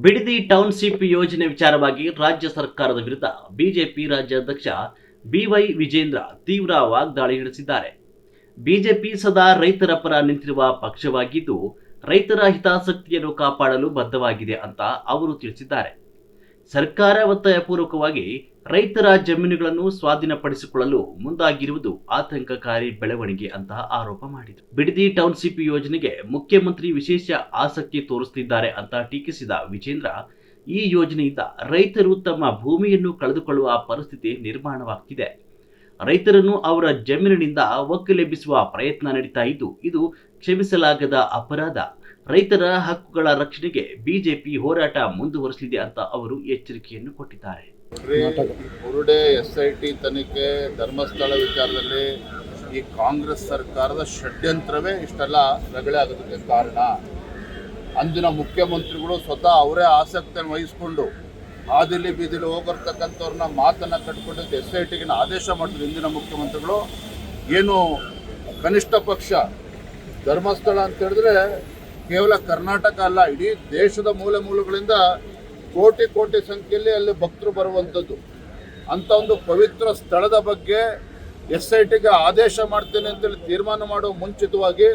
Bidadi township ಯೋಜನೆ ವಿಚಾರವಾಗಿ ರಾಜ್ಯ ಸರ್ಕಾರದ ವಿರುದ್ಧ ಬಿಜೆಪಿ ರಾಜ್ಯಾಧ್ಯಕ್ಷ ಬಿವೈ ವಿಜೇಂದ್ರ ತೀವ್ರ ವಾಗ್ದಾಳಿ ನಡೆಸಿದ್ದಾರೆ. ಬಿಜೆಪಿ ಸದಾ ರೈತರ ಪರ ನಿಂತಿರುವ ಪಕ್ಷವಾಗಿದ್ದು, ರೈತರ ಹಿತಾಸಕ್ತಿಯನ್ನು ಕಾಪಾಡಲು ಬದ್ಧವಾಗಿದೆ ಅಂತ ಅವರು ತಿಳಿಸಿದ್ದಾರೆ. ಸರ್ಕಾರ ಒತ್ತಾಯಪೂರ್ವಕವಾಗಿ ರೈತರ ಜಮೀನುಗಳನ್ನು ಸ್ವಾಧೀನಪಡಿಸಿಕೊಳ್ಳಲು ಮುಂದಾಗಿರುವುದು ಆತಂಕಕಾರಿ ಬೆಳವಣಿಗೆ ಅಂತ ಆರೋಪ ಮಾಡಿದರು. ಬಿಡದಿ ಟೌನ್ಶಿಪ್ ಯೋಜನೆಗೆ ಮುಖ್ಯಮಂತ್ರಿ ವಿಶೇಷ ಆಸಕ್ತಿ ತೋರಿಸುತ್ತಿದ್ದಾರೆ ಅಂತ ಟೀಕಿಸಿದ ವಿಜೇಂದ್ರ, ಈ ಯೋಜನೆಯಿಂದ ರೈತರು ತಮ್ಮ ಭೂಮಿಯನ್ನು ಕಳೆದುಕೊಳ್ಳುವ ಪರಿಸ್ಥಿತಿ ನಿರ್ಮಾಣವಾಗುತ್ತಿದೆ. ರೈತರನ್ನು ಅವರ ಜಮೀನಿನಿಂದ ಒಕ್ಕಲೆಬ್ಬಿಸುವ ಪ್ರಯತ್ನ ನಡೀತಾ ಇದ್ದು, ಇದು ಕ್ಷಮಿಸಲಾಗದ ಅಪರಾಧ. ರೈತರ ಹಕ್ಕುಗಳ ರಕ್ಷಣೆಗೆ ಬಿಜೆಪಿ ಹೋರಾಟ ಮುಂದುವರಿಸಲಿದೆ ಅಂತ ಅವರು ಎಚ್ಚರಿಕೆಯನ್ನು ಕೊಟ್ಟಿದ್ದಾರೆ. ಹುರುಡೆ SIT ತನಿಖೆ, ಧರ್ಮಸ್ಥಳ ವಿಚಾರದಲ್ಲಿ ಈ ಕಾಂಗ್ರೆಸ್ ಸರ್ಕಾರದ ಷಡ್ಯಂತ್ರವೇ ಇಷ್ಟೆಲ್ಲ ರಗಳೆ ಆಗೋದಕ್ಕೆ ಕಾರಣ. ಅಂದಿನ ಮುಖ್ಯಮಂತ್ರಿಗಳು ಸ್ವತಃ ಅವರೇ ಆಸಕ್ತಿಯನ್ನು ವಹಿಸಿಕೊಂಡು ಹಾದಿಲಿ ಬೀದಿಲಿ ಹೋಗಿರ್ತಕ್ಕಂಥವ್ರನ್ನ ಮಾತನ್ನು ಕಟ್ಕೊಂಡಿದ್ದು SITಗೆ ಆದೇಶ ಮಾಡಿದ್ರು. ಇಂದಿನ ಮುಖ್ಯಮಂತ್ರಿಗಳು ಏನು ಕನಿಷ್ಠ ಪಕ್ಷ ಧರ್ಮಸ್ಥಳ ಅಂತ ಹೇಳಿದ್ರೆ ಕೇವಲ ಕರ್ನಾಟಕ ಅಲ್ಲ, ಇಡೀ ದೇಶದ ಮೂಲೆಗಳಿಂದ ಕೋಟಿ ಕೋಟಿ ಸಂಖ್ಯೆಯಲ್ಲಿ ಅಲ್ಲಿ ಭಕ್ತರು ಬರುವಂಥದ್ದು. ಅಂಥ ಒಂದು ಪವಿತ್ರ ಸ್ಥಳದ ಬಗ್ಗೆ SITಗೆ ಆದೇಶ ಮಾಡ್ತೇನೆ ಅಂತೇಳಿ ತೀರ್ಮಾನ ಮಾಡುವ ಮುಂಚಿತವಾಗಿ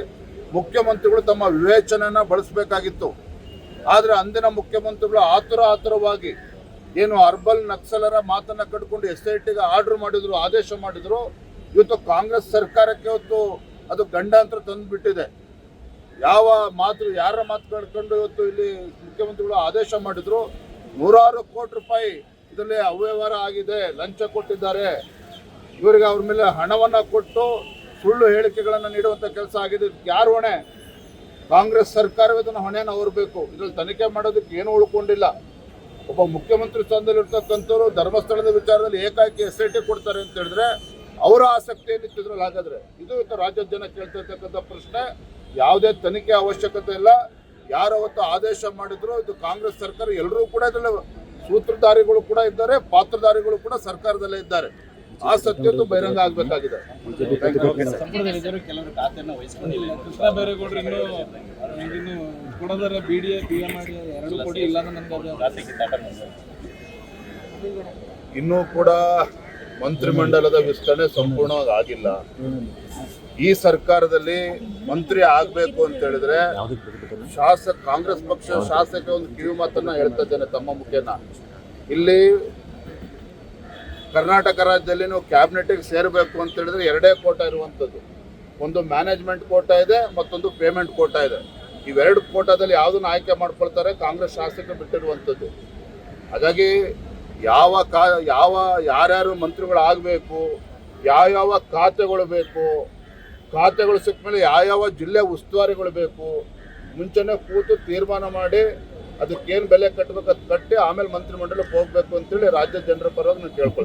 ಮುಖ್ಯಮಂತ್ರಿಗಳು ತಮ್ಮ ವಿವೇಚನೆಯನ್ನು ಬಳಸಬೇಕಾಗಿತ್ತು. ಆದರೆ ಅಂದಿನ ಮುಖ್ಯಮಂತ್ರಿಗಳು ಆತುರವಾಗಿ ಏನು ಅರ್ಬಲ್ ನಕ್ಸಲರ ಮಾತನ್ನು ಕಟ್ಕೊಂಡು SITಗೆ ಆರ್ಡರ್ ಮಾಡಿದ್ರು, ಆದೇಶ ಮಾಡಿದ್ರು. ಇವತ್ತು ಕಾಂಗ್ರೆಸ್ ಸರ್ಕಾರಕ್ಕೆ ಇವತ್ತು ಅದು ಗಂಡಾಂತರ ತಂದುಬಿಟ್ಟಿದೆ. ಯಾರ ಮಾತು ಕಟ್ಕೊಂಡು ಇವತ್ತು ಇಲ್ಲಿ ಮುಖ್ಯಮಂತ್ರಿಗಳು ಆದೇಶ ಮಾಡಿದ್ರು. ನೂರಾರು ಕೋಟಿ ರೂಪಾಯಿ ಇದರಲ್ಲಿ ಅವ್ಯವಹಾರ ಆಗಿದೆ, ಲಂಚ ಕೊಟ್ಟಿದ್ದಾರೆ. ಇವರಿಗೆ ಅವ್ರ ಮೇಲೆ ಹಣವನ್ನು ಕೊಟ್ಟು ಸುಳ್ಳು ಹೇಳಿಕೆಗಳನ್ನು ನೀಡುವಂಥ ಕೆಲಸ ಆಗಿದೆ. ಯಾರು ಹೊಣೆ? ಕಾಂಗ್ರೆಸ್ ಸರ್ಕಾರವೇ ಇದನ್ನು ಹೊಣೆಯನ್ನು ಹೊರಬೇಕು. ಇದರಲ್ಲಿ ತನಿಖೆ ಮಾಡೋದಕ್ಕೆ ಏನೂ ಉಳ್ಕೊಂಡಿಲ್ಲ. ಒಬ್ಬ ಮುಖ್ಯಮಂತ್ರಿ ಸ್ಥಾನದಲ್ಲಿ ಇರ್ತಕ್ಕಂಥವ್ರು ಧರ್ಮಸ್ಥಳದ ವಿಚಾರದಲ್ಲಿ ಏಕಾಏಕಿ SIT ಕೊಡ್ತಾರೆ ಅಂತ ಹೇಳಿದ್ರೆ ಅವರ ಆಸಕ್ತಿ ಏನಿತ್ತು ಇದ್ರಲ್ಲಿ? ಹಾಗಾದ್ರೆ ಇದು ಇವತ್ತು ರಾಜ್ಯದ ಜನ ಕೇಳ್ತಾ ಇರ್ತಕ್ಕಂಥ ಪ್ರಶ್ನೆ. ಯಾವುದೇ ತನಿಖೆ ಅವಶ್ಯಕತೆ ಇಲ್ಲ. ಯಾರು ಅವತ್ತು ಆದೇಶ ಮಾಡಿದ್ರು ಇದು ಕಾಂಗ್ರೆಸ್ ಸರ್ಕಾರ. ಎಲ್ಲರೂ ಕೂಡ ಇದರಲ್ಲಿ ಸೂತ್ರಧಾರಿಗಳು ಕೂಡ ಇದ್ದಾರೆ, ಪಾತ್ರಧಾರಿಗಳು ಕೂಡ ಸರ್ಕಾರದಲ್ಲೇ ಇದ್ದಾರೆ. ಆ ಸತ್ಯದ್ದು ಬಹಿರಂಗ ಆಗಬೇಕಾಗಿದೆ. ಕೃಷ್ಣ ಬೈರೇಗೌಡರು ಇನ್ನೂ ಕೂಡ ಮಂತ್ರಿಮಂಡಲದ ವಿಸ್ತರಣೆ ಸಂಪೂರ್ಣವಾಗಿ ಆಗಿಲ್ಲ. ಈ ಸರ್ಕಾರದಲ್ಲಿ ಮಂತ್ರಿ ಆಗಬೇಕು ಅಂತ ಹೇಳಿದ್ರೆ ಕಾಂಗ್ರೆಸ್ ಪಕ್ಷ ಶಾಸಕ ಒಂದು ಕಿವಿ ಮಾತನ್ನ ಹೇಳ್ತಾ ಇದ್ದೇನೆ ತಮ್ಮ ಮುಖೇನ. ಇಲ್ಲಿ ಕರ್ನಾಟಕ ರಾಜ್ಯದಲ್ಲಿ ನೀವು ಕ್ಯಾಬಿನೆಟ್ಗೆ ಸೇರಬೇಕು ಅಂತ ಹೇಳಿದ್ರೆ ಎರಡೇ ಕೋಟಾ ಇರುವಂಥದ್ದು. ಒಂದು ಮ್ಯಾನೇಜ್ಮೆಂಟ್ ಕೋಟಾ ಇದೆ, ಮತ್ತೊಂದು ಪೇಮೆಂಟ್ ಕೋಟಾ ಇದೆ. ಇವೆರಡು ಕೋಟಾದಲ್ಲಿ ಯಾವುದನ್ನು ಆಯ್ಕೆ ಮಾಡ್ಕೊಳ್ತಾರೆ ಕಾಂಗ್ರೆಸ್ ಶಾಸಕರು ಬಿಟ್ಟಿರುವಂಥದ್ದು. ಹಾಗಾಗಿ ಯಾರ್ಯಾರು ಮಂತ್ರಿಗಳು ಆಗಬೇಕು, ಯಾವ ಖಾತೆಗಳು ಬೇಕು, ಖಾತೆಗಳು ಸಿಕ್ಕ ಮೇಲೆ ಯಾವ ಜಿಲ್ಲೆ ಉಸ್ತುವಾರಿಗಳು ಬೇಕು, ಮುಂಚೆನೇ ಕೂತು ತೀರ್ಮಾನ ಮಾಡಿ ಅದಕ್ಕೇನು ಬೆಲೆ ಕಟ್ಟಬೇಕು ಅದು ಕಟ್ಟಿ ಆಮೇಲೆ ಮಂತ್ರಿಮಂಡಲಕ್ಕೆ ಹೋಗಬೇಕು ಅಂತೇಳಿ ರಾಜ್ಯ ಜನರ ಪರವಾಗಿ ನಾನು ಕೇಳ್ಕೊಳ್ತೀನಿ.